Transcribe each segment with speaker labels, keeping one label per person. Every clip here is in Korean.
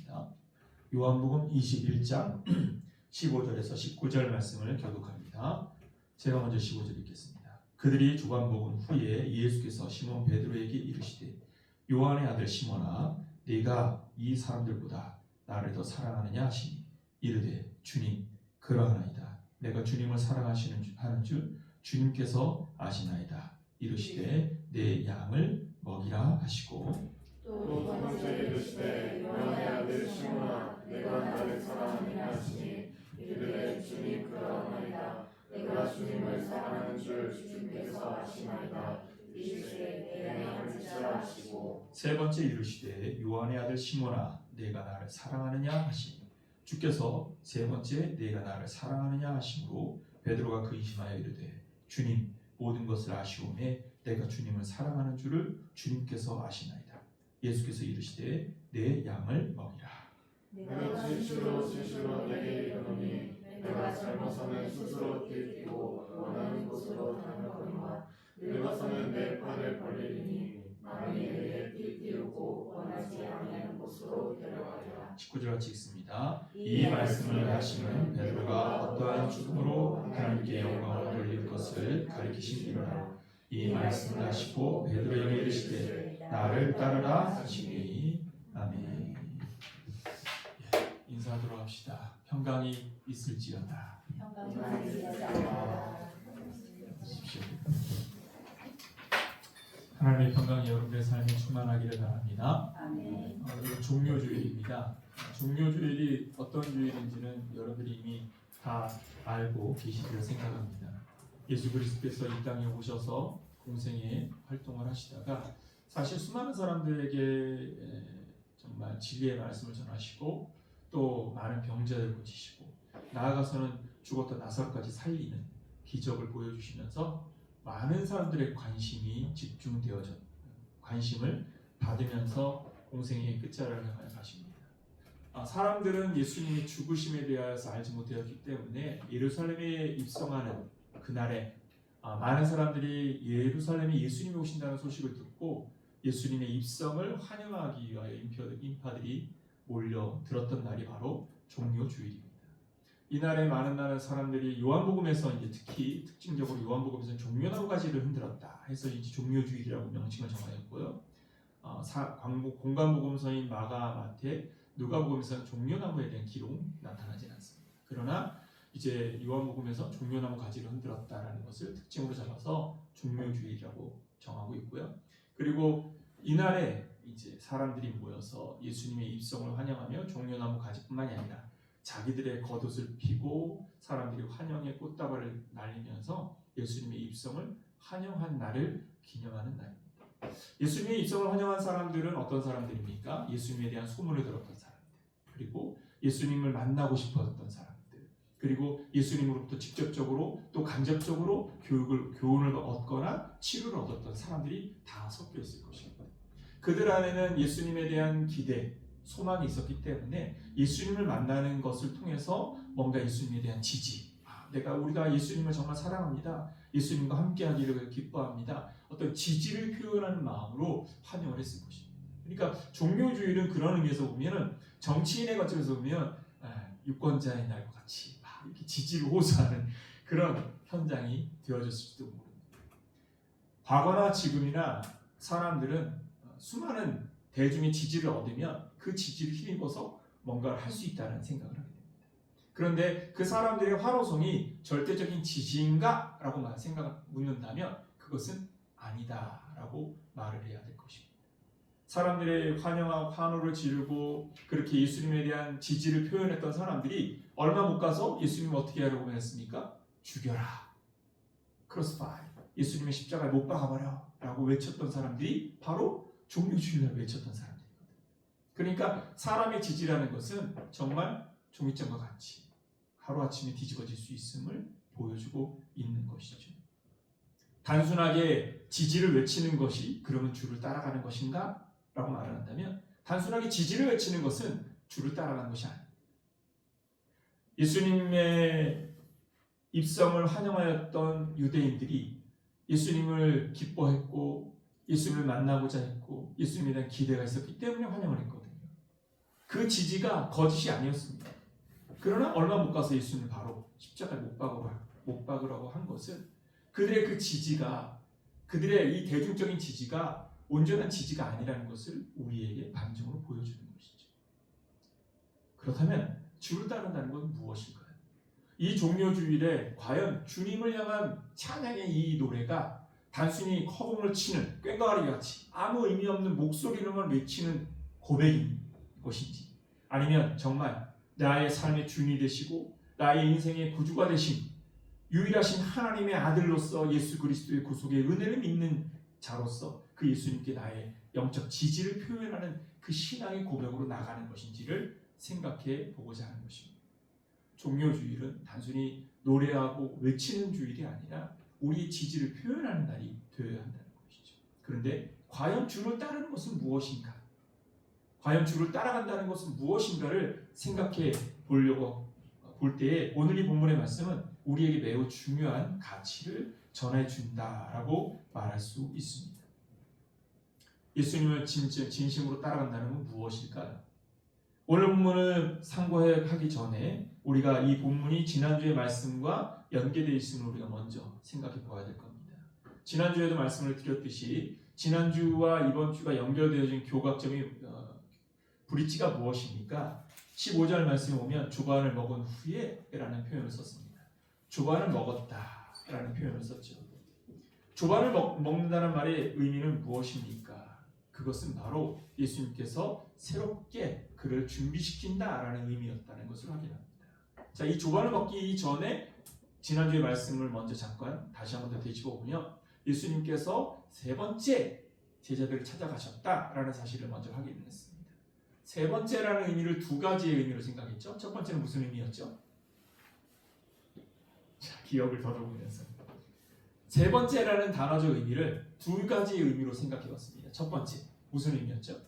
Speaker 1: 하겠습니다. 요한복음 21장 15절에서 19절 말씀을 교독합니다. 제가 먼저 15절 읽겠습니다. 그들이 조간먹은 후에 예수께서 시몬 베드로에게 이르시되 요한의 아들 시몬아 네가 이 사람들보다 나를 더 사랑하느냐 하시니 이르되 주님 그러하나이다. 내가 주님을 사랑하는 줄 주님께서 아시나이다. 이르시되 내 양을 먹이라 하시고
Speaker 2: 또 두 번째 이르시되 요한의 아들 시몬아 내가 나를 사랑하느냐 하시니 이르되 주님 그러하나이다. 내가 주님을 사랑하는 줄 주님께서 아시나이다. 이르시되 내 양을 지키라 하시고
Speaker 1: 세 번째 이르시되 요한의 아들 시몬아 내가 나를 사랑하느냐 하시니 주께서 세 번째 내가 나를 사랑하느냐 하심으로 베드로가 근심하여 이르되 주님 모든 것을 아시오매 내가 주님을 사랑하는 줄을 주님께서 아시나이다. 예수께서 이르시되 내 양을 먹이라.
Speaker 2: 내가 진실로 내게 이르노니 내가 젊어서는 스스로 뛰고 원하는 곳으로 다녔거니와 늙어서는 내 팔을 벌리리니 남이 내게 띄우고 원하지 아니하는 곳으로 데려가리라.
Speaker 1: 19절 같이 읽습니다. 이 말씀을 하시는 베드로가 어떠한 죽음으로 하나님께 영광을 돌릴 것을 가리키심이로라. 이 말씀을 하시고 베드로에게 이르시되 나를 따르라 하시니 아멘. 인사하도록 합시다. 평강이 있을지어다. 하나님의 평강이 여러분의 삶에 충만하기를 바랍니다.
Speaker 3: 아멘.
Speaker 1: 오늘 종료주일입니다. 종료주일이 어떤 주일인지는 여러분들이 이미 다 알고 계시리라 생각합니다. 예수 그리스도께서 이 땅에 오셔서 공생의 활동을 하시다가 사실 수많은 사람들에게 정말 진리의 말씀을 전하시고 또 많은 병자를 고치시고 나아가서는 죽었던 나사로까지 살리는 기적을 보여주시면서 많은 사람들의 관심을 받으면서 공생의 끝자락을 향하여 가십니다. 사람들은 예수님의 죽으심에 대하여서 알지 못하였기 때문에 예루살렘에 입성하는 그날에 많은 사람들이 예루살렘에 예수님이 오신다는 소식을 듣고 예수님의 입성을 환영하기 위하여 인파들이 몰려 들었던 날이 바로 종료주일입니다. 이날에 많은 사람들이 요한복음에서 이제 특히 특징적으로 요한복음에서 종려나무 가지를 흔들었다 해서 이제 종료주일이라고 명칭을 정하였고요. 공관복음서인 마가, 마태, 누가복음에서는 종려나무에 대한 기록 나타나지 않습니다. 그러나 이제 요한복음에서 종려나무 가지를 흔들었다라는 것을 특징으로 잡아서 종료주일이라고 정하고 있고요. 그리고 이날에 이제 사람들이 모여서 예수님의 입성을 환영하며 종려나무 가지뿐만이 아니라 자기들의 겉옷을 피고 사람들이 환영의 꽃다발을 날리면서 예수님의 입성을 환영한 날을 기념하는 날입니다. 예수님의 입성을 환영한 사람들은 어떤 사람들입니까? 예수님에 대한 소문을 들었던 사람들, 그리고 예수님을 만나고 싶었던 사람들, 그리고 예수님으로부터 직접적으로 또 간접적으로 교훈을 얻거나 치료를 얻었던 사람들이 다 섞여 있을 것입니다. 그들 안에는 예수님에 대한 기대, 소망이 있었기 때문에 예수님을 만나는 것을 통해서 뭔가 예수님에 대한 지지, 우리가 예수님을 정말 사랑합니다, 예수님과 함께하기를 기뻐합니다, 어떤 지지를 표현하는 마음으로 환영을 했을 것입니다. 그러니까 종료주일은 그런 의미에서 보면은 정치인의 관점에서 보면 유권자의 날과 같이 이렇게 지지를 호소하는 그런 현장이 되어졌을지도 모릅니다. 과거나 지금이나 사람들은 수많은 대중의 지지를 얻으면 그 지지를 힘입어서 뭔가를 할 수 있다는 생각을 하게 됩니다. 그런데 그 사람들의 환호성이 절대적인 지지인가? 라고 묻는다면 그것은 아니다라고 말을 해야 될 것입니다. 사람들의 환호를 지르고 그렇게 예수님에 대한 지지를 표현했던 사람들이 얼마 못 가서 예수님을 어떻게 하려고 했습니까? 죽여라, 크로스파이, 예수님의 십자가에 못 박아버려 라고 외쳤던 사람들이 바로 종료주일날 외쳤던 사람들이거든요. 그러니까 사람의 지지라는 것은 정말 종이장과 같이 하루아침에 뒤집어질 수 있음을 보여주고 있는 것이죠. 단순하게 지지를 외치는 것이 그러면 주를 따라가는 것인가? 라고 말을 한다면 단순하게 지지를 외치는 것은 주를 따라가는 것이 아닙니다. 예수님의 입성을 환영하였던 유대인들이 예수님을 기뻐했고 예수님을 만나고자 했고 예수님에 대한 기대가 있었기 때문에 환영을 했거든요. 그 지지가 거짓이 아니었습니다. 그러나 얼마 못 가서 예수님을 바로 십자가에 못 박으라고 한 것은 그들의 그 지지가, 그들의 이 대중적인 지지가 온전한 지지가 아니라는 것을 우리에게 반증으로 보여주는 것이죠. 그렇다면 주를 따른다는 건 무엇일까요? 이 종료주일에 과연 주님을 향한 찬양의 이 노래가 단순히 허공을 치는 꽹과리 같이 아무 의미 없는 목소리로만 외치는 고백인 것인지, 아니면 정말 나의 삶의 주인이 되시고 나의 인생의 구주가 되신 유일하신 하나님의 아들로서 예수 그리스도의 구속의 은혜를 믿는 자로서 그 예수님께 나의 영적 지지를 표현하는 그 신앙의 고백으로 나가는 것인지를 생각해 보고자 하는 것입니다. 종료주일은 단순히 노래하고 외치는 주일이 아니라 우리의 지지를 표현하는 날이 되어야 한다는 것이죠. 그런데 과연 주를 따르는 것은 무엇인가? 과연 주를 따라간다는 것은 무엇인가를 생각해 보려고 볼 때에 오늘 이 본문의 말씀은 우리에게 매우 중요한 가치를 전해 준다라고 말할 수 있습니다. 예수님을 진심으로 따라간다는 건 무엇일까요? 오늘 본문을 상고하기 전에 우리가 이 본문이 지난주의 말씀과 연계되어 있음을 우리가 먼저 생각해 보아야 될 겁니다. 지난주에도 말씀을 드렸듯이 지난주와 이번 주가 연결되어진 교각점이 브릿지가 무엇입니까? 15절 말씀에 보면 조반을 먹은 후에 라는 표현을 썼습니다. 조반을 먹었다 라는 표현을 썼죠. 조반을 먹는다는 말의 의미는 무엇입니까? 그것은 바로 예수님께서 새롭게 그를 준비시킨다라는 의미였다는 것을 확인합니다. 자, 이 조반을 먹기 전에 지난주의 말씀을 먼저 잠깐 다시 한번 더 되짚어보면 예수님께서 세 번째 제자들을 찾아가셨다라는 사실을 먼저 확인했습니다. 세 번째라는 의미를 두 가지의 의미로 생각했죠. 첫 번째는 무슨 의미였죠? 자, 기억을 더듬으면서 세 번째라는 단어적 의미를 두 가지의 의미로 생각해봤습니다. 첫 번째 무슨 의미였죠?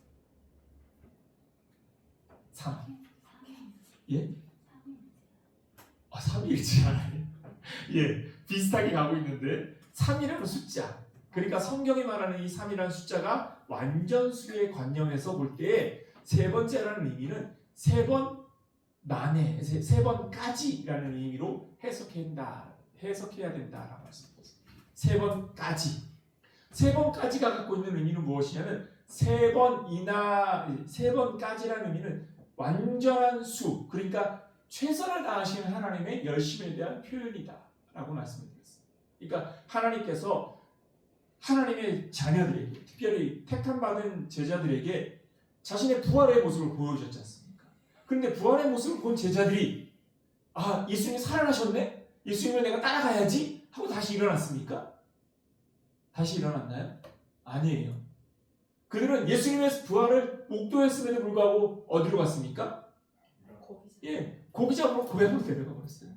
Speaker 1: 예? 삼위일체 하나님. 예, 비슷하게 가고 있는데 3이라는 숫자, 그러니까 성경이 말하는 이 3이라는 숫자가 완전수의 관념에서 볼 때 세 번째라는 의미는 세 번 만에, 세 번까지라는 의미로 해석해야 된다라고 말씀드렸습니다. 세 번까지. 세 번까지가 갖고 있는 의미는 무엇이냐면 세 번까지라는 의미는 완전한 수, 그러니까 최선을 다하시는 하나님의 열심에 대한 표현이다라고 말씀드렸습니다. 그러니까 하나님께서 하나님의 자녀들에게, 특별히 택함받은 제자들에게 자신의 부활의 모습을 보여주셨지 않습니까? 그런데 부활의 모습을 본 제자들이 예수님이 살아나셨네? 예수님을 내가 따라가야지? 하고 다시 일어났습니까? 다시 일어났나요? 아니에요. 그들은 예수님의 부활을 목도했음에도 불구하고 어디로 갔습니까? 고기잡으로 고향으로 데려가 버렸어요.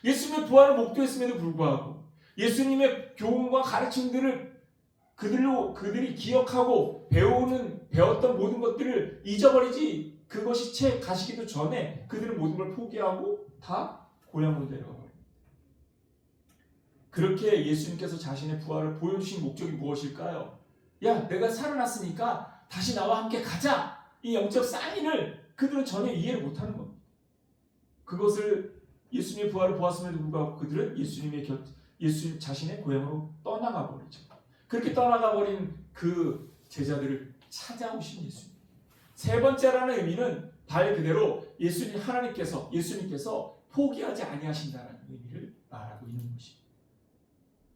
Speaker 1: 예수님의 부활을 목도했음에도 불구하고 예수님의 교훈과 가르침들을 그들이 기억하고 배웠던 모든 것들을 잊어버리지, 그것이 채 가시기도 전에 그들은 모든 걸 포기하고 다 고향으로 데려가 버립니다. 그렇게 예수님께서 자신의 부활을 보여주신 목적이 무엇일까요? 야, 내가 살아났으니까 다시 나와 함께 가자! 이 영적 사인을 그들은 전혀 이해를 못하는 겁니다. 그것을 예수님의 부활을 보았음에도 불구하고 그들은 예수님 자신의 고향으로 떠나가 버리죠. 그렇게 떠나가 버린 그 제자들을 찾아오신 예수님. 세 번째라는 의미는 말 그대로 예수님께서 포기하지 아니하신다는 의미를 말하고 있는 것입니다.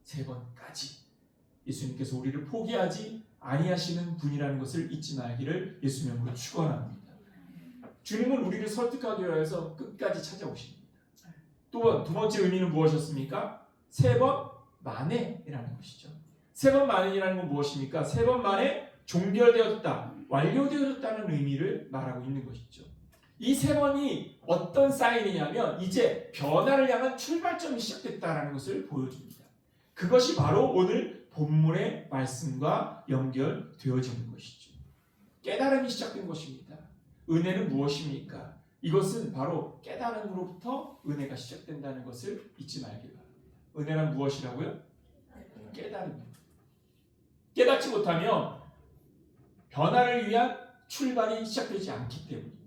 Speaker 1: 세 번까지 예수님께서 우리를 포기하지 아니하시는 분이라는 것을 잊지 말기를 예수 이름으로 축원합니다. 주님은 우리를 설득하기 위해서 끝까지 찾아오십니다. 또 두 번째 의미는 무엇이었습니까? 세 번 만에라는 것이죠. 세 번 만에라는 건 무엇입니까? 세 번 만에 종결되었다, 완료되었다는 의미를 말하고 있는 것이죠. 이 세 번이 어떤 사인이냐면 이제 변화를 향한 출발점이 시작됐다는 것을 보여줍니다. 그것이 바로 오늘 본문의 말씀과 연결되어지는 것이죠. 깨달음이 시작된 것입니다. 은혜는 무엇입니까? 이것은 바로 깨달음으로부터 은혜가 시작된다는 것을 잊지 말기 바랍니다. 은혜란 무엇이라고요? 깨달음입니다. 깨닫지 못하면 변화를 위한 출발이 시작되지 않기 때문입니다.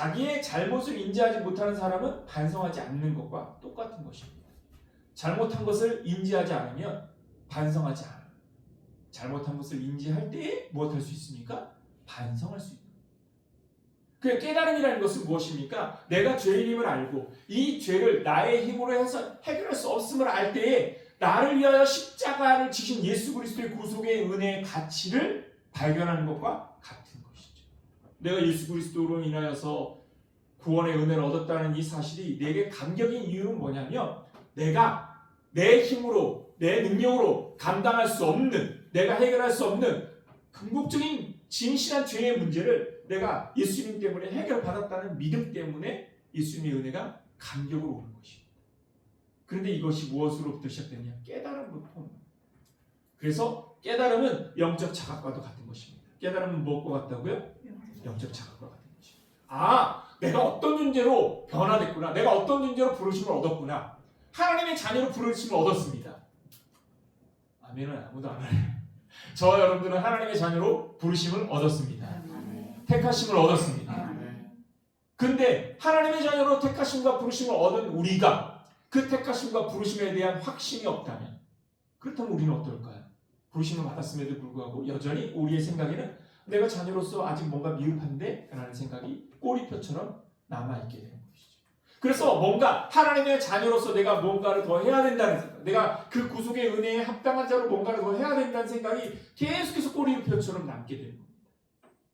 Speaker 1: 자기의 잘못을 인지하지 못하는 사람은 반성하지 않는 것과 똑같은 것입니다. 잘못한 것을 인지하지 않으면 반성하지 않아요. 잘못한 것을 인지할 때에 무엇할 수 있습니까? 반성할 수 있는 겁니다. 그 깨달음이라는 것은 무엇입니까? 내가 죄인임을 알고 이 죄를 나의 힘으로 해서 해결할 수 없음을 알 때에 나를 위하여 십자가를 지신 예수 그리스도의 구속의 은혜의 가치를 발견하는 것과 같은 것이죠. 내가 예수 그리스도로 인하여서 구원의 은혜를 얻었다는 이 사실이 내게 감격인 이유는 뭐냐면 내가 내 힘으로 내 능력으로 감당할 수 없는 내가 해결할 수 없는 궁극적인 진실한 죄의 문제를 내가 예수님 때문에 해결받았다는 믿음 때문에 예수님의 은혜가 감격으로 오는 것입니다. 그런데 이것이 무엇으로부터 시작되냐? 깨달음부터. 그래서 깨달음은 영적 자각과도 같은 것입니다. 깨달음은 무엇과 같다고요? 영적 자각과 같은 것입니다. 아, 내가 어떤 존재로 변화됐구나. 내가 어떤 존재로 부르심을 얻었구나. 하나님의 자녀로 부르심을 얻었습니다. 아멘은 아무도 안 해요. 저와 여러분들은 하나님의 자녀로 부르심을 얻었습니다. 택하심을 얻었습니다. 근데 하나님의 자녀로 택하심과 부르심을 얻은 우리가 그 택하심과 부르심에 대한 확신이 없다면 그렇다면 우리는 어떨까요? 부르심을 받았음에도 불구하고 여전히 우리의 생각에는 내가 자녀로서 아직 뭔가 미흡한데? 라는 생각이 꼬리표처럼 남아있게 되는 것이죠. 그래서 뭔가 하나님의 자녀로서 내가 뭔가를 더 해야 된다는 생각, 내가 그 구속의 은혜에 합당한 자로 뭔가를 더 해야 된다는 생각이 계속해서 꼬리표처럼 남게 되는 겁니다.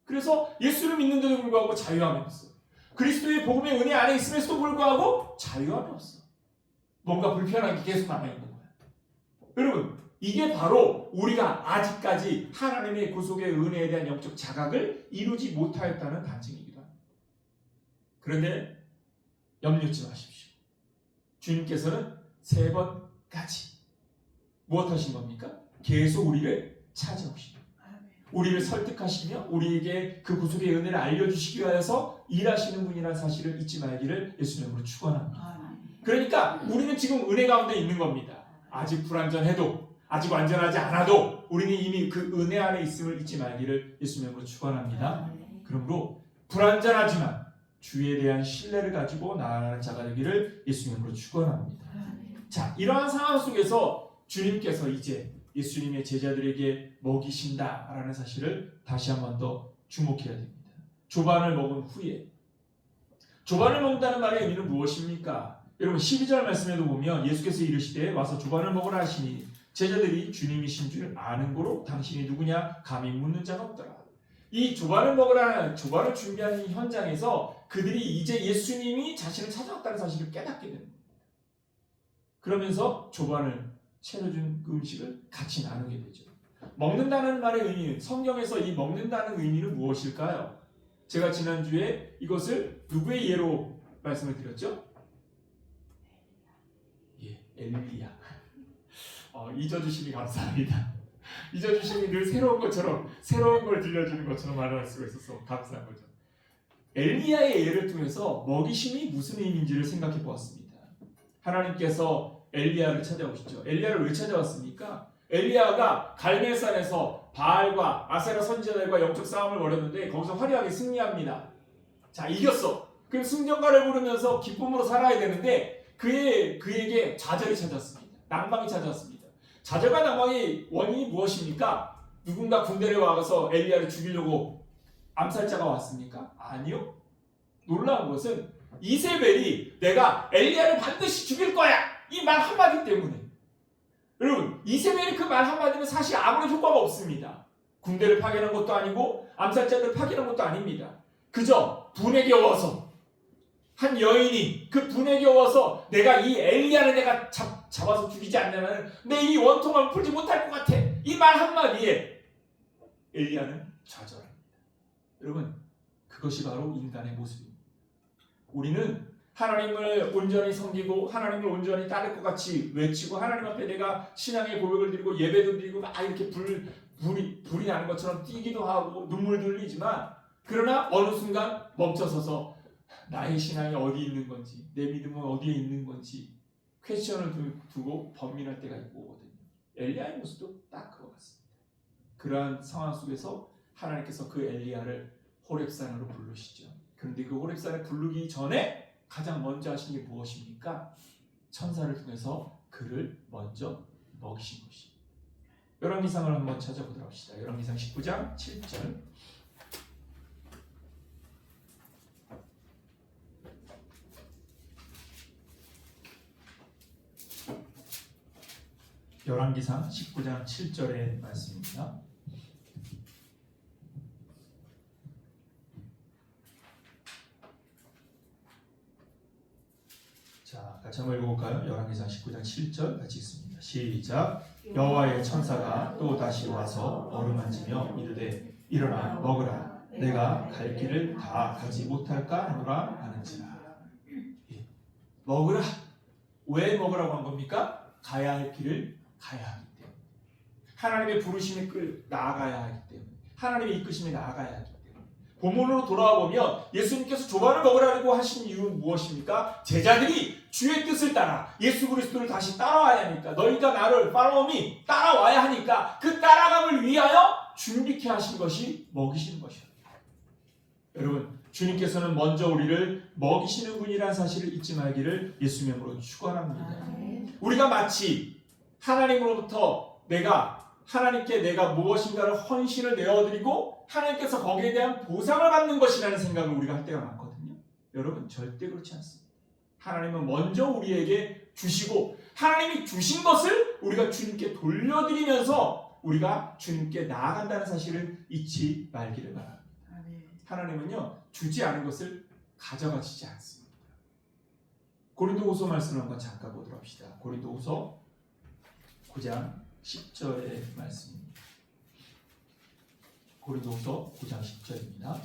Speaker 1: 그래서 예수를 믿는데도 불구하고 자유함이 없어. 그리스도의 복음의 은혜 안에 있음에도 불구하고 자유함이 없어. 뭔가 불편한 게 계속 남아있는 거야. 여러분, 이게 바로 우리가 아직까지 하나님의 구속의 은혜에 대한 영적 자각을 이루지 못하였다는 단증이기도 합니다. 그런데 염려치 마십시오. 주님께서는 3번까지 무엇 하신 겁니까? 계속 우리를 찾아오십니다. 우리를 설득하시며 우리에게 그 구속의 은혜를 알려주시기 위해서 일하시는 분이라는 사실을 잊지 말기를 예수님으로 축원합니다. 그러니까 우리는 지금 은혜 가운데 있는 겁니다. 아직 불완전해도 아직 완전하지 않아도 우리는 이미 그 은혜 안에 있음을 잊지 말기를 예수님으로 축원합니다. 그러므로 불완전하지만 주에 대한 신뢰를 가지고 나아가는 자가 되기를 예수님으로 축원합니다. 자, 이러한 상황 속에서 주님께서 이제 예수님의 제자들에게 먹이신다라는 사실을 다시 한 번 더 주목해야 됩니다. 조반을 먹은 후에 조반을 먹는다는 말의 의미는 무엇입니까? 여러분 12절 말씀에도 보면 예수께서 이르시되 와서 조반을 먹으라 하시니 제자들이 주님이신 줄 아는 고로 당신이 누구냐 감히 묻는 자가 없더라. 이 조반을 먹으라 조반을 준비하는 현장에서 그들이 이제 예수님이 자신을 찾아왔다는 사실을 깨닫게 됩니다. 그러면서 조반을 차려준 그 음식을 같이 나누게 되죠. 먹는다는 말의 의미, 성경에서 이 먹는다는 의미는 무엇일까요? 제가 지난주에 이것을 누구의 예로 말씀을 드렸죠? 예, 엘리야. 잊어주시니 감사합니다. 잊어주시니 늘 새로운 것처럼 새로운 걸 들려주는 것처럼 말할 수가 있어서 감사한 거죠. 엘리야의 예를 통해서 먹이심이 무슨 의미인지를 생각해 보았습니다. 하나님께서 엘리야를 찾아오시죠. 엘리야를 왜 찾아왔습니까? 엘리야가 갈멜산에서 바알과 아세라 선지자들과 영적 싸움을 벌였는데 거기서 화려하게 승리합니다. 자, 이겼어. 그럼 승전가를 부르면서 기쁨으로 살아야 되는데 그에게 좌절이 찾았습니다. 낭망이 찾았습니다. 좌절과 낭망의 원인이 무엇입니까? 누군가 군대를 와서 엘리야를 죽이려고 암살자가 왔습니까? 아니요. 놀라운 것은 이세벨이 내가 엘리야를 반드시 죽일 거야! 이 말 한마디 때문에. 여러분, 이세벨이 그 말 한마디는 사실 아무런 효과가 없습니다. 군대를 파견한 것도 아니고 암살자들을 파견한 것도 아닙니다. 그저 분에 겨워서 한 여인이 그 분에 겨워서 내가 이 엘리야를 내가 잡아서 죽이지 않으면 내 이 원통함을 풀지 못할 것 같아. 이 말 한마디에 엘리야는 좌절합니다. 여러분, 그것이 바로 인간의 모습입니다. 우리는 하나님을 온전히 섬기고 하나님을 온전히 따를 것 같이 외치고 하나님 앞에 내가 신앙의 고백을 드리고 예배도 드리고 막 이렇게 불이 나는 것처럼 뛰기도 하고 눈물도 흘리지만 그러나 어느 순간 멈춰서서 나의 신앙이 어디 있는 건지 내 믿음은 어디에 있는 건지 퀘스천을 두고 번민할 때가 있고 오거든요. 엘리야의 모습도 딱 그거 같습니다. 그러한 상황 속에서 하나님께서 그 엘리야를 호렙산으로 부르시죠. 그런데 그 호렙산에 부르기 전에 가장 먼저 하신 게 무엇입니까? 천사를 통해서 그를 먼저 먹이신 것입니다. 열왕기상을 한번 찾아보도록 합시다. 열왕기상 19장 7절. 열왕기상 19장 7절의 말씀입니다. 자, 같이 한번 읽어볼까요? 열왕기상 19장 7절 같이 읽습니다. 시작. 여호와의 천사가 또 다시 와서 어루만지며 이르되 일어나 먹으라. 내가 갈 길을 다 가지 못할까 하노라 하는지라. 예. 먹으라. 왜 먹으라고 한 겁니까? 가야 할 길을 가야 하기 때문에. 하나님의 부르심에 나아가야 하기 때문에. 하나님의 이끄심에 나아가야 하기 때문에. 본문으로 돌아와 보면 예수님께서 조반을 먹으라고 하신 이유는 무엇입니까? 제자들이 주의 뜻을 따라 예수 그리스도를 다시 따라와야 하니까, 너희가 나를 follow me 따라와야 하니까 그 따라감을 위하여 준비케 하신 것이 먹이시는 것이었다. 여러분, 주님께서는 먼저 우리를 먹이시는 분이라는 사실을 잊지 말기를 예수 이름으로 축원합니다. 우리가 마치 하나님으로부터 하나님께 내가 무엇인가를 헌신을 내어드리고 하나님께서 거기에 대한 보상을 받는 것이라는 생각을 우리가 할 때가 많거든요. 여러분, 절대 그렇지 않습니다. 하나님은 먼저 우리에게 주시고 하나님이 주신 것을 우리가 주님께 돌려드리면서 우리가 주님께 나아간다는 사실을 잊지 말기를 바랍니다. 하나님은요, 주지 않은 것을 가져가시지 않습니다. 고린도후서 말씀을 한번 잠깐 보도록 합시다. 고린도후서 9장 10절의 말씀입니다. 고린도후서 9장 10절입니다.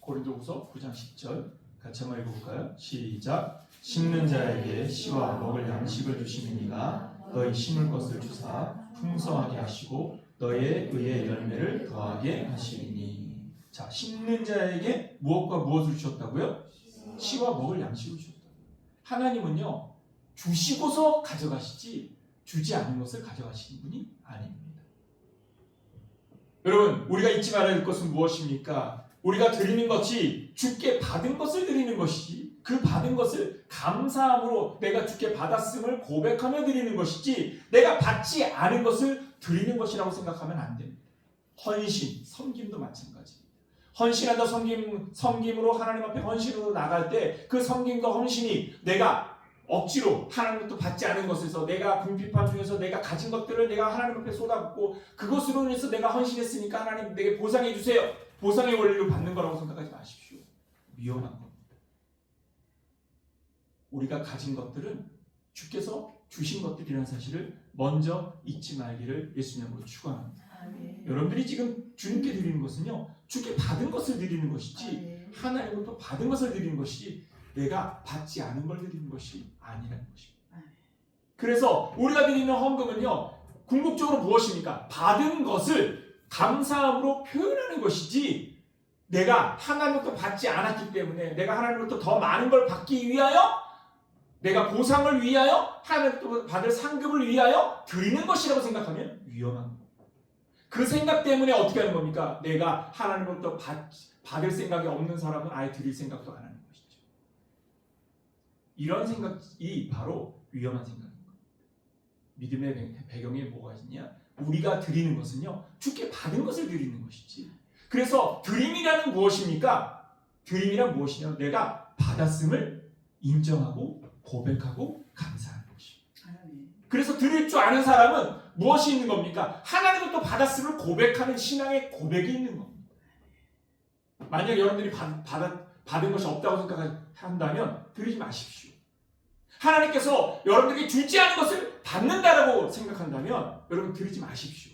Speaker 1: 고린도후서 9장 10절 같이 한번 읽어볼까요? 시작. 심는 자에게 씨와 먹을 양식을 주시니가 너희 심을 것을 주사 풍성하게 하시고 너희의 의의 열매를 더하게 하시리니. 자, 심는 자에게 무엇과 무엇을 주셨다고요? 씨와 먹을 양식을 주셨다고요. 하나님은요, 주시고서 가져가시지 주지 않은 것을 가져가시는 분이 아닙니다. 여러분, 우리가 잊지 말아야 할 것은 무엇입니까? 우리가 드리는 것이 주께 받은 것을 드리는 것이지, 그 받은 것을 감사함으로 내가 주께 받았음을 고백하며 드리는 것이지, 내가 받지 않은 것을 드리는 것이라고 생각하면 안 됩니다. 헌신, 섬김도 마찬가지입니다. 헌신한다, 섬김으로 하나님 앞에 헌신으로 나갈 때 그 섬김과 헌신이 내가 억지로 하나님부터 받지 않은 것에서, 내가 궁핍함 중에서 내가 가진 것들을 내가 하나님 앞에 쏟아붓고 그것으로 인해서 내가 헌신했으니까 하나님 내게 보상해 주세요, 보상의 원리로 받는 거라고 생각하지 마십시오. 위험한 겁니다. 우리가 가진 것들은 주께서 주신 것들이라는 사실을 먼저 잊지 말기를 예수님으로 축원합니다. 여러분들이 지금 주님께 드리는 것은요, 주께 받은 것을 드리는 것이지 하나님으로부터 받은 것을 드리는 것이지 내가 받지 않은 걸 드리는 것이 아니라는 것입니다. 그래서 우리가 드리는 헌금은요, 궁극적으로 무엇입니까? 받은 것을 감사함으로 표현하는 것이지, 내가 하나님으로부터 받지 않았기 때문에 내가 하나님으로부터 더 많은 걸 받기 위하여, 내가 보상을 위하여, 하나님으로부터 받을 상급을 위하여 드리는 것이라고 생각하면 위험한 겁니다. 그 생각 때문에 어떻게 하는 겁니까? 내가 하나님으로부터 받을 생각이 없는 사람은 아예 드릴 생각도 안 하는 것이죠. 이런 생각이 바로 위험한 생각인 겁니다. 믿음의 배경에 뭐가 있냐? 우리가 드리는 것은요, 주께 받은 것을 드리는 것이지. 그래서 드림이라는 무엇입니까? 드림이란 무엇이냐? 내가 받았음을 인정하고 고백하고 감사하는 것입니다. 그래서 드릴 줄 아는 사람은 무엇이 있는 겁니까? 하나님으로부터 받았음을 고백하는 신앙의 고백이 있는 겁니다. 만약 여러분들이 받은 것이 없다고 생각한다면 드리지 마십시오. 하나님께서 여러분들에게 주지 않은 것을 받는다라고 생각한다면 여러분 드리지 마십시오.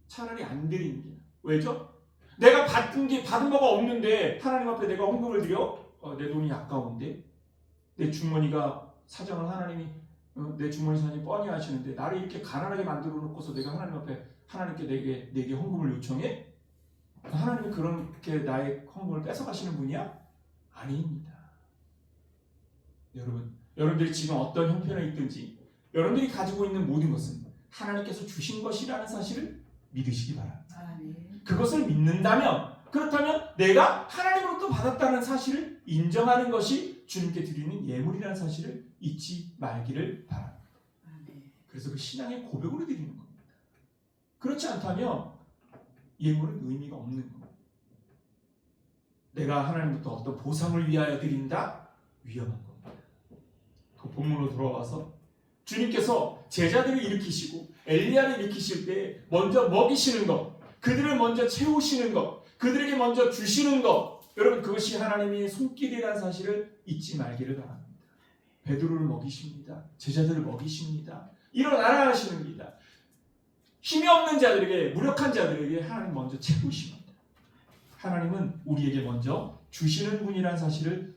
Speaker 1: 차라리 안 드리는 게. 왜죠? 내가 받은 바가 없는데 하나님 앞에 내가 헌금을 드려? 내 돈이 아까운데, 내 주머니가 사정을 하나님이 내 주머니 사정이 뻔히 하시는데 나를 이렇게 가난하게 만들어 놓고서 내가 하나님 앞에 하나님께 내게 헌금을 요청해? 하나님이 그렇게 나의 헌금을 뺏어가시는 분이야? 아닙니다. 여러분, 여러분들이 지금 어떤 형편에 있든지 여러분들이 가지고 있는 모든 것은 하나님께서 주신 것이라는 사실을 믿으시기 바랍니다.
Speaker 3: 아멘.
Speaker 1: 그것을 믿는다면, 그렇다면 내가 하나님으로부터 받았다는 사실을 인정하는 것이 주님께 드리는 예물이라는 사실을 잊지 말기를 바랍니다.
Speaker 3: 아멘.
Speaker 1: 그래서 그 신앙의 고백으로 드리는 겁니다. 그렇지 않다면 예물은 의미가 없는 겁니다. 내가 하나님부터 어떤 보상을 위하여 드린다? 위험한 겁니다. 그 본문으로 돌아와서 주님께서 제자들을 일으키시고 엘리야를 일으키실 때 먼저 먹이시는 것, 그들을 먼저 채우시는 것, 그들에게 먼저 주시는 것, 여러분 그것이 하나님의 손길이라는 사실을 잊지 말기를 바랍니다. 베드로를 먹이십니다. 제자들을 먹이십니다. 일어나라 하시는입니다. 힘이 없는 자들에게, 무력한 자들에게 하나님 먼저 채우십니다. 하나님은 우리에게 먼저 주시는 분이라는 사실을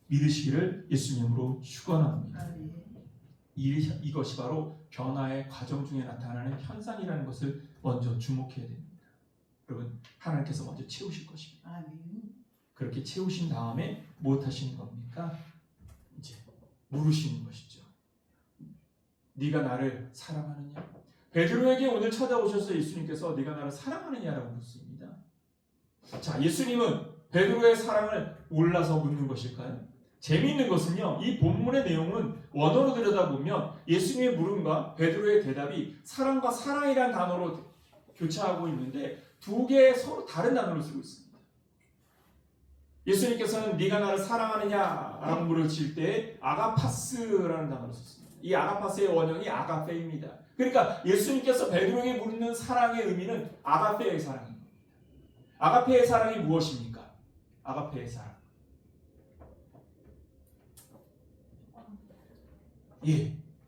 Speaker 1: 믿으시기를 예수님으로 축원합니다.
Speaker 3: 아멘.
Speaker 1: 이것이 바로 변화의 과정 중에 나타나는 현상이라는 것을 먼저 주목해야 됩니다. 여러분, 하나님께서 먼저 채우실 것입니다.
Speaker 3: 아멘.
Speaker 1: 그렇게 채우신 다음에 무엇 하시는 겁니까? 이제 물으시는 것이죠. 네가 나를 사랑하느냐? 베드로에게 오늘 찾아오셔서 예수님께서 네가 나를 사랑하느냐라고 묻습니다. 자, 예수님은 베드로의 사랑을 몰라서 묻는 것일까요? 재미있는 것은요, 이 본문의 내용은 원어로 들여다보면 예수님의 물음과 베드로의 대답이 사랑과 사랑이라는 단어로 교차하고 있는데 두 개의 서로 다른 단어를 쓰고 있습니다. 예수님께서는 네가 나를 사랑하느냐라고 물으실 때 아가파스라는 단어를 썼습니다. 이 아가파스의 원형이 아가페입니다. 그러니까 예수님께서 베드로에게 묻는 사랑의 의미는 아가페의 사랑입니다. 아가페의 사랑이 무엇입니까? 아가페의 사랑.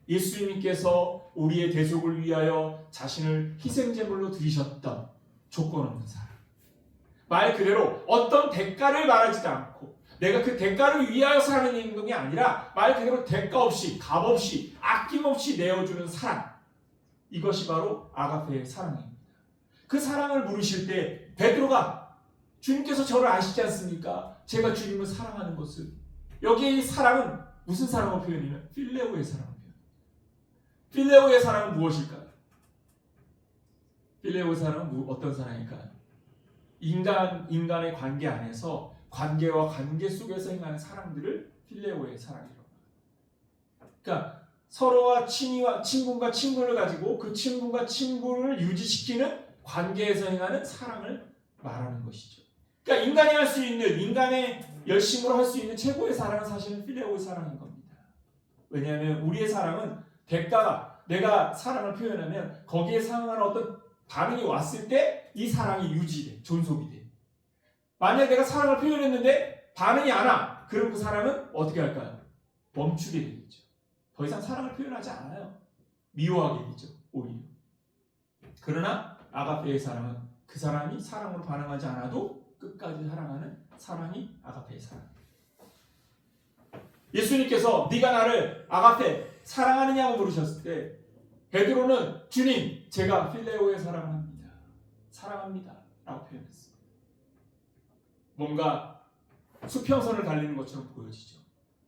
Speaker 1: 예수님께서 우리의 대속을 위하여 자신을 희생제물로 드리셨던 조건 없는 사랑. 말 그대로 어떤 대가를 바라지도 않고 내가 그 대가를 위하여 사는 행동이 아니라 말 그대로 대가 없이 값 없이 아낌없이 내어주는 사랑. 이것이 바로 아가페의 사랑입니다. 그 사랑을 물으실 때 베드로가 주님께서 저를 아시지 않습니까? 제가 주님을 사랑하는 것을. 여기에 이 사랑은 무슨 사랑을 표현하냐면 필레오의 사랑을 표현합니다. 필레오의 사랑은 무엇일까요? 필레오의 사랑은 어떤 사랑일까요? 인간의 관계 안에서 관계와 관계 속에서 행하는 사랑들을 필레오의 사랑이라고 합니다. 그러니까 서로와 친분과 친분을 가지고 그 친분과 친분을 유지시키는 관계에서 행하는 사랑을 말하는 것이죠. 그러니까 인간이 할 수 있는, 인간의 열심으로 할 수 있는 최고의 사랑은 사실은 필레오의 사랑인 겁니다. 왜냐하면 우리의 사랑은 대가가, 내가 사랑을 표현하면 거기에 상응하는 어떤 반응이 왔을 때 이 사랑이 유지돼, 존속이 돼. 만약 내가 사랑을 표현했는데 반응이 안 와, 그럼 그 사랑은 어떻게 할까요? 멈추게 되겠죠. 더 이상 사랑을 표현하지 않아요. 미워하게 되죠, 오히려. 그러나 아가페의 사랑은 그 사람이 사랑으로 반응하지 않아도 끝까지 사랑하는 사랑이 아가페의 사랑. 예수님께서 네가 나를 아가페 사랑하느냐고 물으셨을 때 베드로는 주님, 제가 필레오의 사랑을 합니다. 사랑합니다. 라고 표현했습니다. 뭔가 수평선을 달리는 것처럼 보여지죠.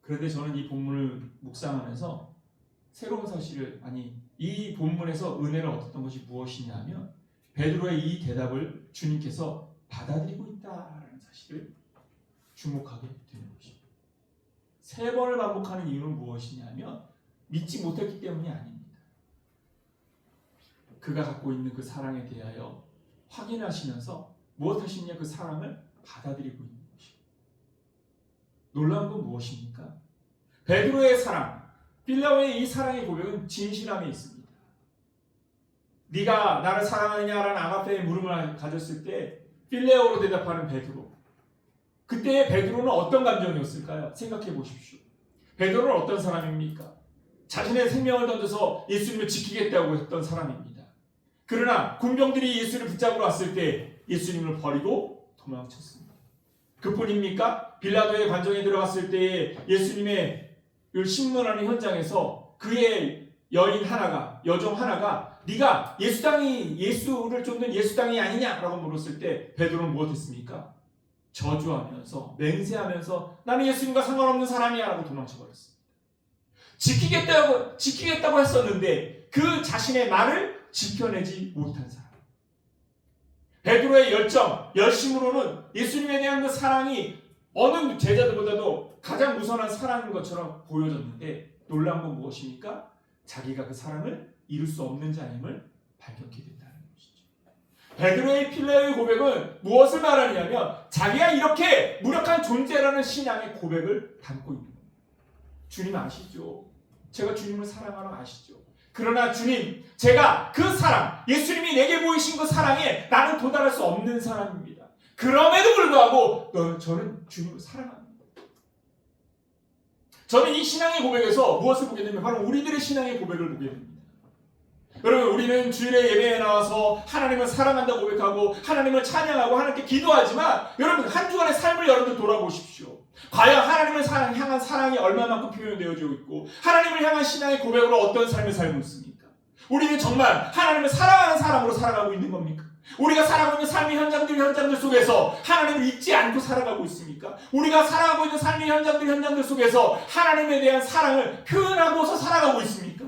Speaker 1: 그런데 저는 이 본문을 묵상하면서 새로운 사실을, 이 본문에서 은혜를 얻었던 것이 무엇이냐 하면 베드로의 이 대답을 주님께서 받아들이고 있다라는 사실을 주목하게 되는 것입니다. 3번을 반복하는 이유는 무엇이냐면 믿지 못했기 때문이 아닙니다. 그가 갖고 있는 그 사랑에 대하여 확인하시면서 무엇 하시냐, 그 사랑을 받아들이고 있는 것입니다. 놀라운 건 무엇입니까? 베드로의 사랑, 필레오의 이 사랑의 고백은 진실함에 있습니다. 네가 나를 사랑하느냐라는 아가페의 물음을 가졌을 때 필레오로 대답하는 베드로. 그때의 베드로는 어떤 감정이었을까요? 생각해 보십시오. 베드로는 어떤 사람입니까? 자신의 생명을 던져서 예수님을 지키겠다고 했던 사람입니다. 그러나 군병들이 예수를 붙잡으러 왔을 때 예수님을 버리고 도망쳤습니다. 그뿐입니까? 빌라도의 관정에 들어갔을 때 예수님의 신문하는 현장에서 그의 여종 하나가 네가 예수를 쫓는 예수당이 아니냐라고 물었을 때 베드로는 무엇했습니까? 저주하면서 맹세하면서 나는 예수님과 상관없는 사람이야 라고 도망쳐버렸습니다. 지키겠다고 했었는데 그 자신의 말을 지켜내지 못한 사람. 베드로의 열심으로는 예수님에 대한 그 사랑이 어느 제자들보다도 가장 우선한 사랑인 것처럼 보여졌는데 놀라운 건 무엇입니까? 자기가 그 사랑을 이룰 수 없는 자임을 발견하게 된다는 것이죠. 베드로의 필레오의 고백은 무엇을 말하느냐면 자기가 이렇게 무력한 존재라는 신앙의 고백을 담고 있는 겁니다. 주님 아시죠? 제가 주님을 사랑하는 거 아시죠? 그러나 주님, 제가 그 사랑, 예수님이 내게 보이신 그 사랑에 나는 도달할 수 없는 사람입니다. 그럼에도 불구하고 저는 주님을 사랑합니다. 저는 이 신앙의 고백에서 무엇을 보게 되면 바로 우리들의 신앙의 고백을 보게 됩니다. 여러분, 우리는 주일에 예배에 나와서 하나님을 사랑한다고 고백하고 하나님을 찬양하고 하나님께 기도하지만 여러분, 한 주간의 삶을 여러분들 돌아보십시오. 과연 하나님을 향한 사랑이 얼마만큼 표현되어지고 있고 하나님을 향한 신앙의 고백으로 어떤 삶을 살고 있습니까? 우리는 정말 하나님을 사랑하는 사람으로 살아가고 있는 겁니까? 우리가 살아가고 있는 삶의 현장들 속에서 하나님을 잊지 않고 살아가고 있습니까? 우리가 살아가고 있는 삶의 현장들 속에서 하나님에 대한 사랑을 표현하고서 살아가고 있습니까?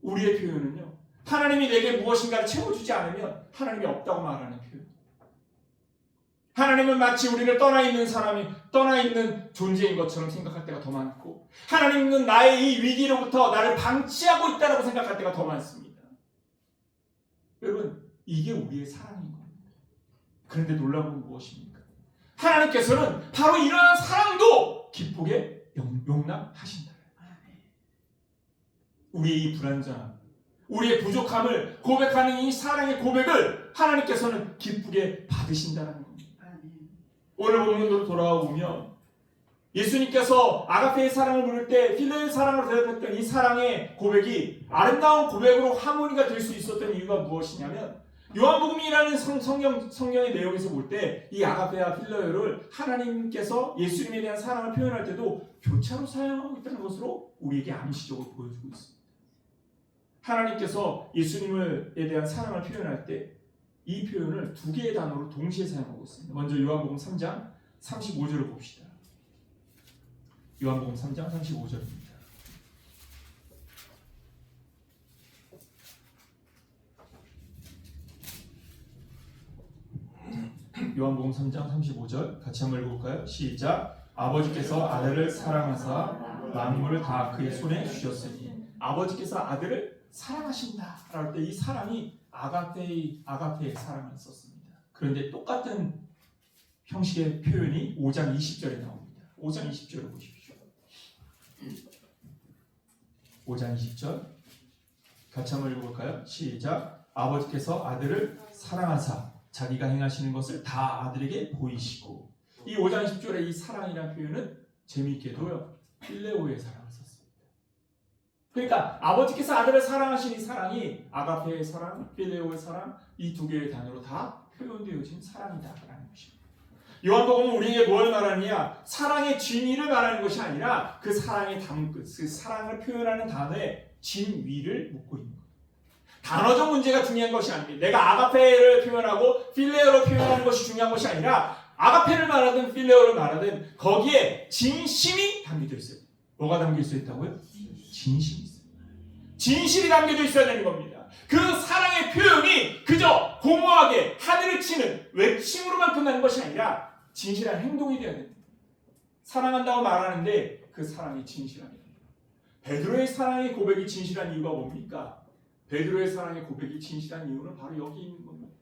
Speaker 1: 우리의 표현은요, 하나님이 내게 무엇인가를 채워주지 않으면 하나님이 없다고 말하는 표현. 하나님은 마치 우리를 떠나 있는 존재인 것처럼 생각할 때가 더 많고 하나님은 나의 이 위기로부터 나를 방치하고 있다고 생각할 때가 더 많습니다. 여러분, 이게 우리의 사랑인 겁니다. 그런데 놀라운 건 무엇입니까? 하나님께서는 바로 이러한 사랑도 기쁘게 용납하신다. 우리의 이 불완전함, 우리의 부족함을 고백하는 이 사랑의 고백을 하나님께서는 기쁘게 받으신다는 겁니다. 오늘 본문으로 돌아와 보면 예수님께서 아가페의 사랑을 부를 때 필레오의 사랑으로 대답했던 이 사랑의 고백이 아름다운 고백으로 하모니가 될 수 있었던 이유가 무엇이냐면 요한복음이라는 성경의 내용에서 볼 때 이 아가페와 필레오를 하나님께서 예수님에 대한 사랑을 표현할 때도 교차로 사용하고 있다는 것으로 우리에게 암시적으로 보여주고 있습니다. 하나님께서 예수님에 대한 사랑을 표현할 때 이 표현을 두 개의 단어로 동시에 사용하고 있습니다. 먼저 요한복음 3장 35절을 봅시다. 요한복음 3장 35절입니다. 요한복음 3장 35절 같이 한번 읽어볼까요? 시작. 아버지께서 아들을 사랑하사 만물을 다 그의 손에 주셨으니 아버지께서 아들을 사랑하신다 라고 할 때 이 사랑이 아가페의 사랑을 썼습니다. 그런데 똑같은 형식의 표현이 5장 20절에 나옵니다. 5장 20절을 보십시오. 5장 20절 같이 한번 읽어볼까요? 시작. 아버지께서 아들을 사랑하사 자기가 행하시는 것을 다 아들에게 보이시고. 이 5장 10절의 이 사랑이라는 표현은 재미있게도요 필레오의 사랑을 썼습니다. 그러니까 아버지께서 아들을 사랑하신 이 사랑이 아가페의 사랑, 필레오의 사랑 이 두 개의 단어로 다 표현되어진 사랑이다라는 것입니다. 요한복음은 우리에게 뭘 말하느냐? 사랑의 진위를 말하는 것이 아니라 그 사랑의 그 사랑을 표현하는 단어의 진위를 묻고 있는 거예요. 단어적 문제가 중요한 것이 아닙니다. 내가 아가페를 표현하고 필레오를 표현하는 것이 중요한 것이 아니라 아가페를 말하든 필레오를 말하든 거기에 진심이 담겨져 있어요. 뭐가 담겨져 있다고요? 진심이 있어요. 진실이 담겨져 있어야 되는 겁니다. 그 사랑의 표현이 그저 고무하게 하늘을 치는 외침으로만 끝나는 것이 아니라 진실한 행동이 되어야 됩니다. 사랑한다고 말하는데 그 사랑이 진실하게 됩니다. 베드로의 사랑의 고백이 진실한 이유가 뭡니까? 베드로의 사랑의 고백이 진실한 이유는 바로 여기 있는 겁니다.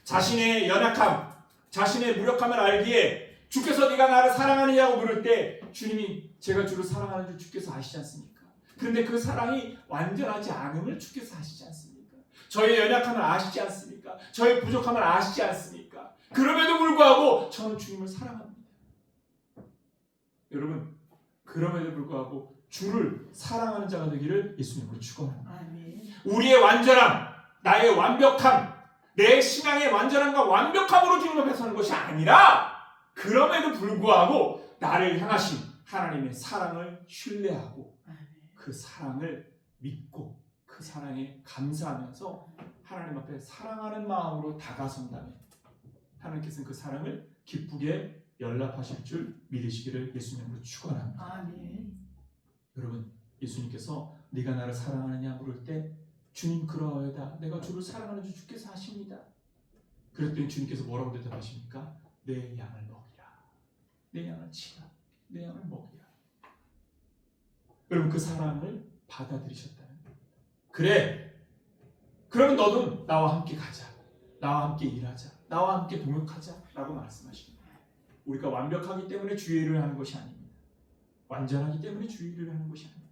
Speaker 1: 자신의 연약함, 자신의 무력함을 알기에 주께서 네가 나를 사랑하느냐고 물을 때 주님이 제가 주를 사랑하는 줄 주께서 아시지 않습니까? 그런데 그 사랑이 완전하지 않음을 주께서 아시지 않습니까? 저의 연약함을 아시지 않습니까? 저의 부족함을 아시지 않습니까? 그럼에도 불구하고 저는 주님을 사랑합니다. 여러분, 그럼에도 불구하고 주를 사랑하는 자가 되기를 예수님으로 축원합니다. 우리의 완전함, 나의 완벽함, 내 신앙의 완전함과 완벽함으로 주님 앞에 서는 것이 아니라 그럼에도 불구하고 나를 향하신 하나님의 사랑을 신뢰하고 그 사랑을 믿고 그 사랑에 감사하면서 하나님 앞에 사랑하는 마음으로 다가선다면 하나님께서는 그 사랑을 기쁘게 연락하실 줄 믿으시기를 예수님으로 축원합니다.
Speaker 3: 아멘.
Speaker 1: 여러분, 예수님께서 네가 나를 사랑하느냐 물을 때 주님 그러하여다 내가 주를 사랑하는 줄 주께서 아십니다. 그랬더니 주님께서 뭐라고 대답하십니까? 내 양을 먹이라. 내 양을 치라. 내 양을 먹이라. 여러분, 그 사랑을 받아들이셨다는 거예요. 그래, 그러면 너도 나와 함께 가자. 나와 함께 일하자. 나와 함께 동역하자 라고 말씀하십니다. 우리가 완벽하기 때문에 주의 일을 하는 것이 아닙니다. 완전하기 때문에 주의 일을 하는 것이 아닙니다.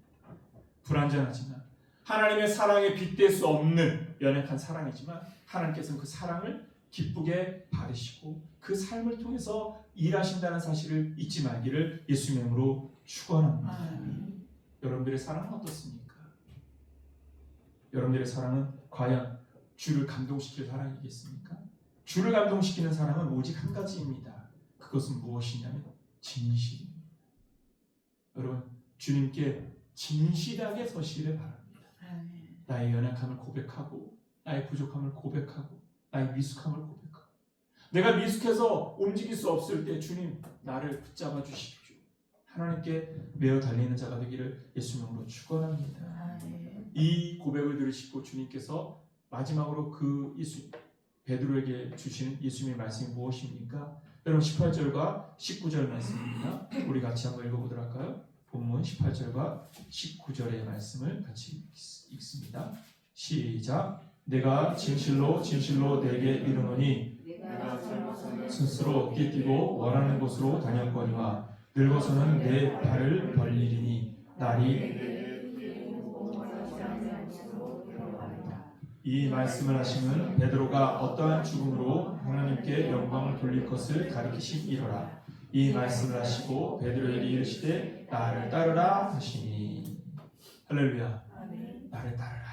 Speaker 1: 불완전하지만 하나님의 사랑에 빗댈 수 없는 연약한 사랑이지만 하나님께서는 그 사랑을 기쁘게 받으시고 그 삶을 통해서 일하신다는 사실을 잊지 말기를 예수님의 이름으로 축원합니다.
Speaker 3: 아멘.
Speaker 1: 여러분들의 사랑은 어떻습니까? 여러분들의 사랑은 과연 주를 감동시킬 사랑이겠습니까? 주를 감동시키는 사랑은 오직 한 가지입니다. 그것은 무엇이냐면 진실입니다. 여러분, 주님께 진실하게 서시기를 바랍니다.
Speaker 3: 아멘.
Speaker 1: 나의 연약함을 고백하고 나의 부족함을 고백하고 나의 미숙함을 고백하고 내가 미숙해서 움직일 수 없을 때 주님 나를 붙잡아 주십시오. 하나님께 매어 달리는 자가 되기를 예수님으로 축원합니다.
Speaker 3: 아멘.
Speaker 1: 이 고백을 들으시고 주님께서 마지막으로 베드로에게 주시는 예수님의 말씀이 무엇입니까? 여러분, 18절과 19절 말씀입니다. 우리 같이 한번 읽어보도록 할까요? 본문 18절과 19절의 말씀을 같이 읽습니다. 시작. 내가 진실로 진실로 내게 이르노니
Speaker 2: 내가 젊어서는
Speaker 1: 스스로 뛰고 원하는 곳으로 다녔거니와 늙어서는 내 발을 벌리리니 날이 이 말씀을 하시면 베드로가 어떠한 죽음으로 하나님께 영광을 돌릴 것을 가리키심이로라. 이 말씀을 하시고 베드로에게 이르시되 나를 따르라 하시니. 할렐루야.
Speaker 3: 아멘.
Speaker 1: 나를 따르라.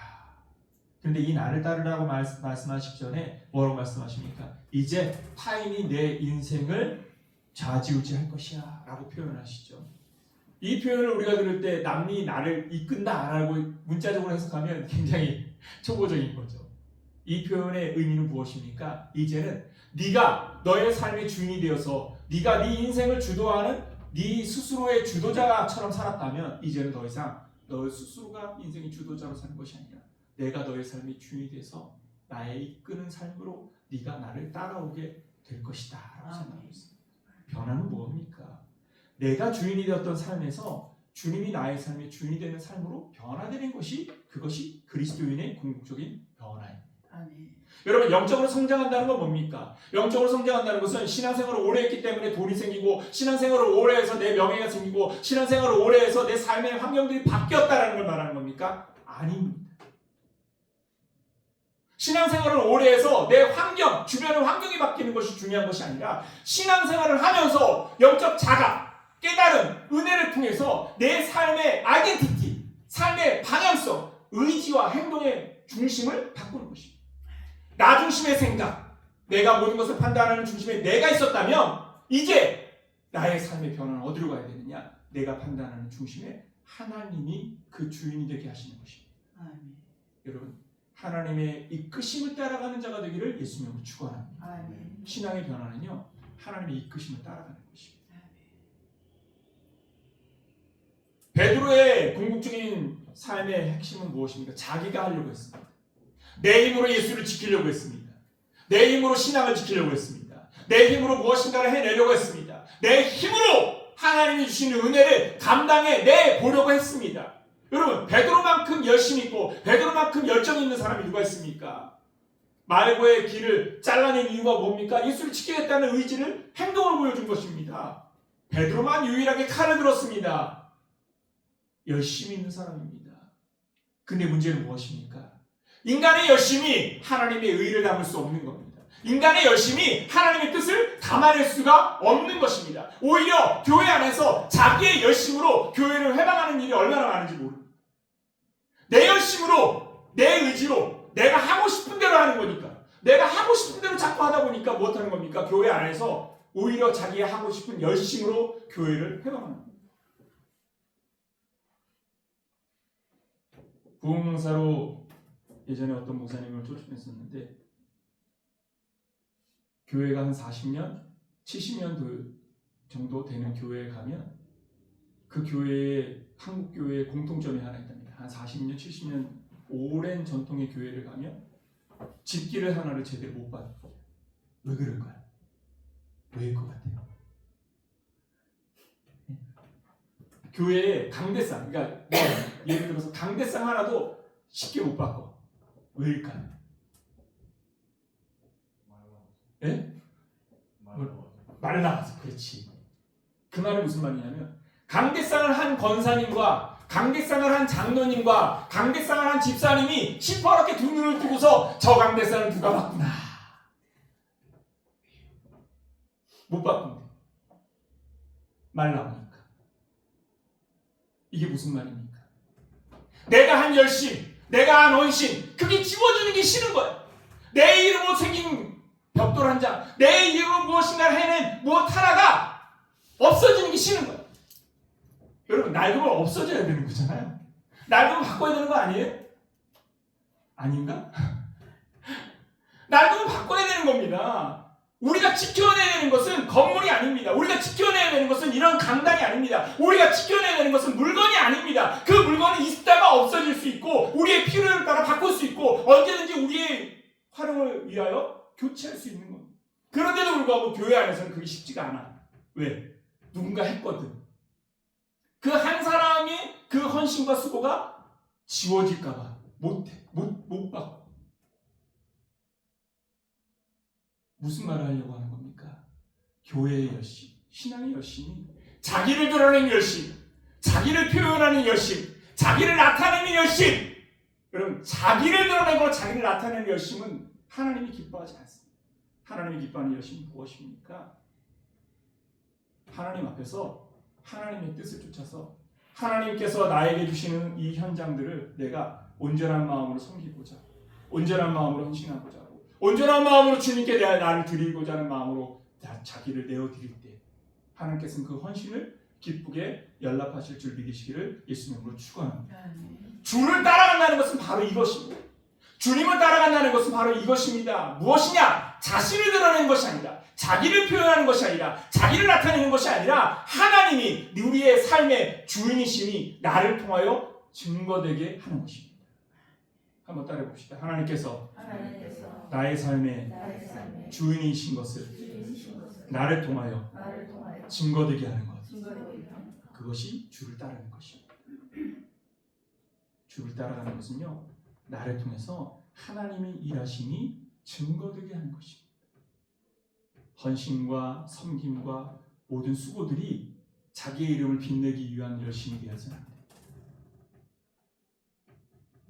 Speaker 1: 그런데 이 나를 따르라고 말씀하시기 전에 뭐라고 말씀하십니까? 이제 타인이 내 인생을 좌지우지할 것이야 라고 표현하시죠. 이 표현을 우리가 들을 때 남이 나를 이끈다라고 문자적으로 해석하면 굉장히 초보적인 거죠. 이 표현의 의미는 무엇입니까? 이제는 네가 너의 삶의 주인이 되어서 네가 네 인생을 주도하는 네 스스로의 주도자처럼 살았다면 이제는 더 이상 너 스스로가 인생의 주도자로 사는 것이 아니라 내가 너의 삶의 주인이 돼서 나의 이끄는 삶으로 네가 나를 따라오게 될 것이다 라고 생각하고 있습니다. 변화는 뭡니까? 내가 주인이 되었던 삶에서 주님이 나의 삶의 주인이 되는 삶으로 변화되는 것이 그것이 그리스도인의 궁극적인 변화입니다.
Speaker 3: 아멘.
Speaker 1: 여러분, 영적으로 성장한다는 건 뭡니까? 영적으로 성장한다는 것은 신앙생활을 오래 했기 때문에 돈이 생기고 신앙생활을 오래 해서 내 명예가 생기고 신앙생활을 오래 해서 내 삶의 환경들이 바뀌었다는 걸 말하는 겁니까? 아닙니다. 신앙생활을 오래 해서 내 환경, 주변의 환경이 바뀌는 것이 중요한 것이 아니라 신앙생활을 하면서 영적 자각, 깨달음, 은혜를 통해서 내 삶의 아이덴티티, 삶의 방향성, 의지와 행동의 중심을 바꾸는 것입니다. 나 중심의 생각, 내가 모든 것을 판단하는 중심에 내가 있었다면 이제 나의 삶의 변화는 어디로 가야 되느냐? 내가 판단하는 중심에 하나님이 그 주인이 되게 하시는 것입니다.
Speaker 3: 아멘.
Speaker 1: 여러분, 하나님의 이끄심을 따라가는 자가 되기를 예수님으로 축원합니다.
Speaker 3: 아멘.
Speaker 1: 신앙의 변화는요, 하나님의 이끄심을 따라가는 것입니다. 베드로의 궁극적인 삶의 핵심은 무엇입니까? 자기가 하려고 했습니다. 내 힘으로 예수를 지키려고 했습니다. 내 힘으로 신앙을 지키려고 했습니다. 내 힘으로 무엇인가를 해내려고 했습니다. 내 힘으로 하나님이 주시는 은혜를 감당해 보려고 했습니다. 여러분, 베드로만큼 열심히 있고 베드로만큼 열정이 있는 사람이 누가 있습니까? 말고의 길을 잘라낸 이유가 뭡니까? 예수를 지키겠다는 의지를 행동으로 보여준 것입니다. 베드로만 유일하게 칼을 들었습니다. 열심히 있는 사람입니다. 근데 문제는 무엇입니까? 인간의 열심이 하나님의 의를 담을 수 없는 겁니다. 인간의 열심이 하나님의 뜻을 담아낼 수가 없는 것입니다. 오히려 교회 안에서 자기의 열심으로 교회를 회방하는 일이 얼마나 많은지 모릅니다. 내 열심으로, 내 의지로 내가 하고 싶은 대로 하는 거니까, 내가 하고 싶은 대로 자꾸 하다 보니까 못하는 겁니까? 교회 안에서 오히려 자기가 하고 싶은 열심으로 교회를 회방하는 겁니다. 부흥사로 예전에 어떤 목사님을 쫓아냈었는데 교회가 한 40년, 70년 정도 되는 교회에 가면 그 교회에 한국 교회의 공통점이 하나 있답니다. 한 40년, 70년 오랜 전통의 교회를 가면 집기를 하나를 제대로 못 받아요. 왜 그럴까요? 왜일 것 같아요? 교회에 강대상, 그러니까 예를 들어서 강대상 하나도 쉽게 못 받고 왜일까요? 예? 말 나와서. 그렇지. 그 말이 무슨 말이냐면 강대상을 한 권사님과 강대상을 한 장로님과 강대상을 한 집사님이 시퍼렇게 두 눈을 뜨고서 저 강대상을 누가 받구나 못 받군대. 말 나오니까. 이게 무슨 말입니까? 내가 한 열심, 내가 한 헌신, 그게 지워주는 게 싫은 거야. 내 이름으로 생긴 벽돌 한 장, 내 이름으로 무엇인가를 해낸 무엇 하나가 없어지는 게 싫은 거야. 여러분, 낡으면 없어져야 되는 거잖아요. 낡으면 바꿔야 되는 거 아니에요? 아닌가? 낡으면 바꿔야 되는 겁니다. 우리가 지켜내야 되는 것은 건물이 아닙니다. 우리가 지켜내야 되는 것은 이런 강당이 아닙니다. 우리가 지켜내야 되는 것은 물건이 아닙니다. 그 물건은 있다가 없어질 수 있고 우리의 필요에 따라 바꿀 수 있고 언제든지 우리의 활용을 위하여 교체할 수 있는 겁니다. 그런데도 불구하고 교회 안에서는 그게 쉽지가 않아. 왜? 누군가 했거든. 그 한 사람이 그 헌신과 수고가 지워질까봐 못 받고. 무슨 말을 하려고 하는 겁니까? 교회의 열심, 신앙의 열심이 자기를 드러내는 열심, 자기를 표현하는 열심, 자기를 나타내는 열심. 여러분, 자기를 드러내고 자기를 나타내는 열심은 하나님이 기뻐하지 않습니다. 하나님이 기뻐하는 열심은 무엇입니까? 하나님 앞에서 하나님의 뜻을 쫓아서 하나님께서 나에게 주시는 이 현장들을 내가 온전한 마음으로 섬기고자, 온전한 마음으로 헌신하고자 하고, 온전한 마음으로 주님께 나를 드리고자 하는 마음으로 자기를 내어드릴 때 하나님께서는 그 헌신을 기쁘게 연락하실 줄 믿으시기를 예수님으로 축원합니다. 주를 따라간다는 것은 바로 이것입니다. 주님을 따라간다는 것은 바로 이것입니다. 무엇이냐? 자신을 드러내는 것이 아니라, 자기를 표현하는 것이 아니라, 자기를 나타내는 것이 아니라 하나님이 우리의 삶의 주인이시니 나를 통하여 증거되게 하는 것입니다. 한번 따라해 봅시다. 하나님께서 나의 삶의 주인이신 것을 나를 통하여 증거되게 하는 것. 그것이 주를 따르는 것입니다. 주를 따라가는 것은요, 나를 통해서 하나님이 일하심이 증거되게 하는 것입니다. 헌신과 섬김과 모든 수고들이 자기의 이름을 빛내기 위한 열심이 되어서는 안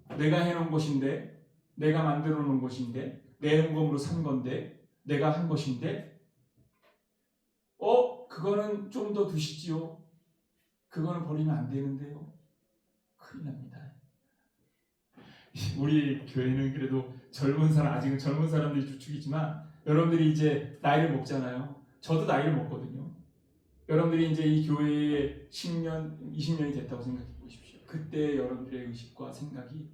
Speaker 1: 돼. 내가 해놓은 것인데, 내가 만들어 놓은 것인데, 내 헌금으로 산 건데, 내가 한 것인데, 그거는 좀 더 두시지요. 그거는 버리면 안 되는데요. 큰일 납니다. 우리 교회는 그래도 아직은 젊은 사람들이 주축이지만 여러분들이 이제 나이를 먹잖아요. 저도 나이를 먹거든요. 여러분들이 이제 이 교회에 10년, 20년이 됐다고 생각해 보십시오. 그때 여러분들의 의식과 생각이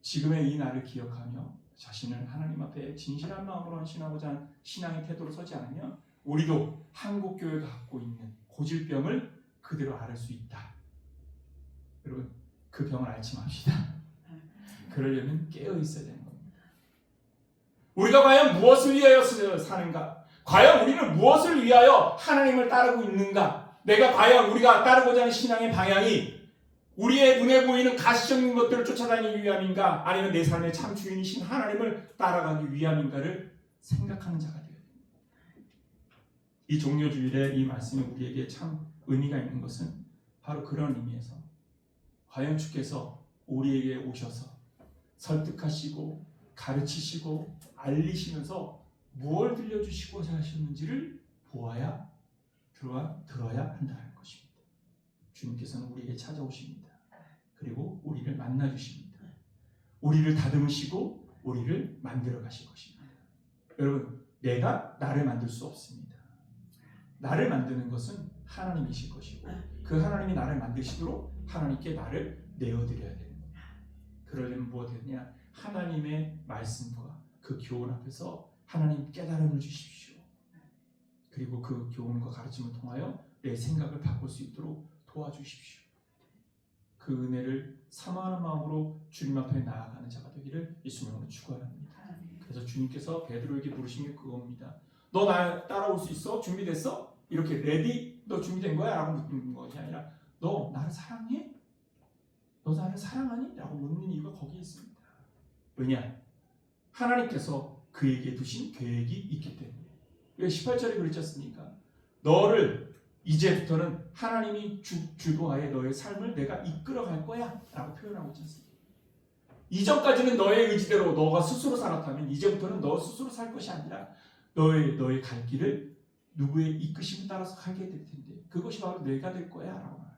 Speaker 1: 지금의 이 날을 기억하며 자신을 하나님 앞에 진실한 마음으로 헌신하고자 하는 신앙의 태도로 서지 않으면 우리도 한국 교회가 갖고 있는 고질병을 그대로 앓을 수 있다. 여러분, 그 병을 앓지 맙시다. 그러려면 깨어 있어야 되는 겁니다. 우리가 과연 무엇을 위하여 사는가? 과연 우리는 무엇을 위하여 하나님을 따르고 있는가? 과연 우리가 따르고자 하는 신앙의 방향이 우리의 눈에 보이는 가시적인 것들을 쫓아다니기 위함인가? 아니면 내 삶의 참 주인이신 하나님을 따라가기 위함인가를 생각하는 자가 되어야 됩니다. 이 종료주일에 이 말씀이 우리에게 참 의미가 있는 것은 바로 그런 의미에서 과연 주께서 우리에게 오셔서 설득하시고 가르치시고 알리시면서 무엇을 들려주시고자 하셨는지를 보아야 들어야 한다는 것입니다. 주님께서는 우리에게 찾아오십니다. 그리고 우리를 만나주십니다. 우리를 다듬으시고 우리를 만들어 가실 것입니다. 여러분, 내가 나를 만들 수 없습니다. 나를 만드는 것은 하나님이실 것이고 그 하나님이 나를 만드시도록 하나님께 나를 내어드려야 됩니다. 그러려면 무엇이 되냐? 하나님의 말씀과 그 교훈 앞에서 하나님 깨달음을 주십시오. 그리고 그 교훈과 가르침을 통하여 내 생각을 바꿀 수 있도록 도와주십시오. 그 은혜를 사모하는 마음으로 주님 앞에 나아가는 자가 되기를 예수님으로 축원합니다. 그래서 주님께서 베드로에게 부르신 게 그겁니다. 너 나 따라올 수 있어? 준비됐어? 이렇게 레디? 너 준비된 거야? 라고 묻는 것이 아니라 너 나를 사랑해? 너 나를 사랑하니? 라고 묻는 이유가 거기에 있습니다. 왜냐? 하나님께서 그에게 두신 계획이 있기 때문에. 왜 18절에 그랬지 않습니까? 너를 이제부터는 하나님이 주도하에 너의 삶을 내가 이끌어갈 거야 라고 표현하고 있지 않습니까? 이전까지는 너의 의지대로 너가 스스로 살았다면 이제부터는 너 스스로 살 것이 아니라 너의 갈 길을 누구의 이끄심을 따라서 가게 될 텐데 그것이 바로 내가 될 거야 라고 말합니다.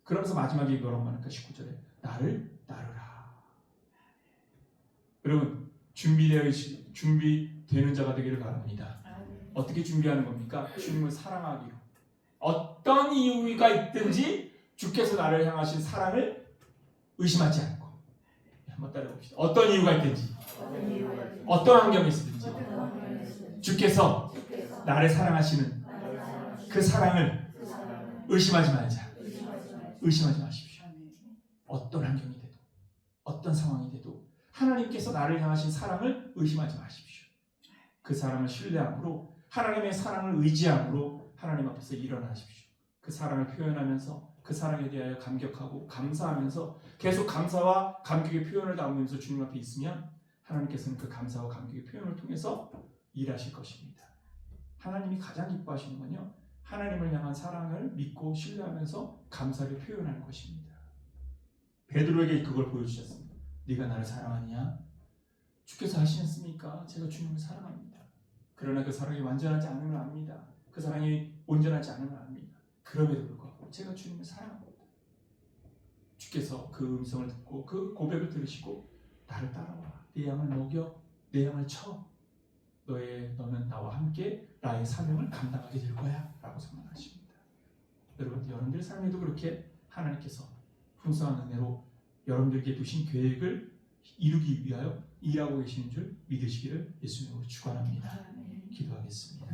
Speaker 1: 그러면서 마지막에 뭐라고 말할까? 19절에 나를 따르라. 여러분 준비되는 자가 되기를 바랍니다. 어떻게 준비하는 겁니까? 주님을 사랑하기로. 어떤 이유가 있든지 주께서 나를 향하신 사랑을 의심하지 않고 한번 따라봅시다. 어떤 이유가 있든지 어떤 환경이 있든지 주께서 나를 사랑하시는 그 사랑을 의심하지 말자. 의심하지 마십시오. 어떤 환경이 돼도 어떤 상황이 돼도 하나님께서 나를 향하신 사랑을 의심하지 마십시오. 그 사랑을 신뢰함으로 하나님의 사랑을 의지함으로 하나님 앞에서 일어나십시오. 그 사랑을 표현하면서 그 사랑에 대하여 감격하고 감사하면서 계속 감사와 감격의 표현을 담으면서 주님 앞에 있으면 하나님께서는 그 감사와 감격의 표현을 통해서 일하실 것입니다. 하나님이 가장 기뻐하시는 건요, 하나님을 향한 사랑을 믿고 신뢰하면서 감사를 표현하는 것입니다. 베드로에게 그걸 보여주셨습니다. 네가 나를 사랑하느냐? 주께서 하시겠습니까? 제가 주님을 사랑합니다. 그러나 그 사랑이 완전하지 않음을 압니다. 그 사랑이 온전하지 않음을 압니다. 그럼에도 불구하고 제가 주님을 사랑합니다. 주께서 그 음성을 듣고 그 고백을 들으시고 나를 따라와. 내 양을 먹여. 내 양을 쳐. 너는 나와 함께 나의 사명을 감당하게 될 거야 라고 선언하십니다. 여러분들 삶에도 그렇게 하나님께서 풍성한 은혜로 여러분들에게 두신 계획을 이루기 위하여 일하고 계시는 줄 믿으시기를 예수님으로 축원합니다. 기도하겠습니다.